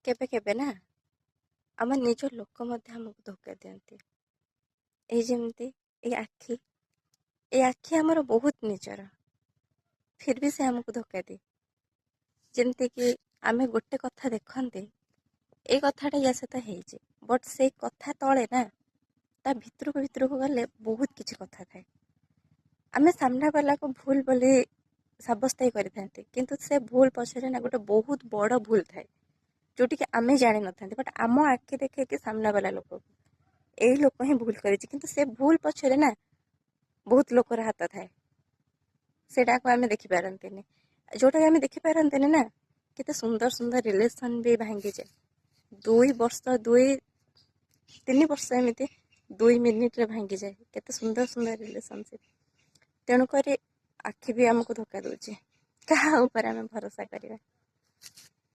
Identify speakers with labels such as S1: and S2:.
S1: କେବେ କେବେ ନା ଆମ ନିଜ ଲୋକ ମଧ୍ୟ ଆମକୁ ଧୋକା ଦିଅନ୍ତି। ଏଇ ଯେମିତି ଏଇ ଆଖି ଆମର ବହୁତ ନିଜର, ଫିର୍ ବି ସେ ଆମକୁ ଧୋକା ଦିଏ। ଯେମିତିକି ଆମେ ଗୋଟେ କଥା ଦେଖନ୍ତି, ଏଇ କଥାଟା ୟା ସହିତ ହେଇଛି, ବଟ୍ ସେଇ କଥା ତଳେ ନା ତା ଭିତରକୁ ଗଲେ ବହୁତ କିଛି କଥା ଥାଏ। ଆମେ ସାମ୍ନା ବାଲାକୁ ଭୁଲ ବୋଲି ସାବ୍ୟସ୍ତ କରିଥାନ୍ତି, କିନ୍ତୁ ସେ ଭୁଲ ପଛରେ ନା ଗୋଟେ ବହୁତ ବଡ଼ ଭୁଲ ଥାଏ, ଯୋଉଠିକି ଆମେ ଜାଣିନଥାନ୍ତି। ବଟ୍ ଆମ ଆଖି ଦେଖେଇକି ସାମ୍ନା ବାଲା ଲୋକକୁ ଏଇ ଲୋକ ହିଁ ଭୁଲ କରିଛି, କିନ୍ତୁ ସେ ଭୁଲ ପଛରେ ନା ବହୁତ ଲୋକର ହାତ ଥାଏ। ସେଇଟାକୁ ଆମେ ଦେଖିପାରନ୍ତିନି। ଯୋଉଟାକୁ ଆମେ ଦେଖିପାରନ୍ତିନି ନା, କେତେ ସୁନ୍ଦର ସୁନ୍ଦର ରିଲେସନ୍ ବି ଭାଙ୍ଗିଯାଏ। 2 ବର୍ଷ 2-3 ବର୍ଷ ଏମିତି 2 ମିନିଟ୍ରେ ଭାଙ୍ଗିଯାଏ। କେତେ ସୁନ୍ଦର ସୁନ୍ଦର ରିଲେସନସିପ୍। ତେଣୁକରି ଆଖି ବି ଆମକୁ ଧୋକା ଦଉଛି। କାହା ଉପରେ ଆମେ ଭରସା କରିବା?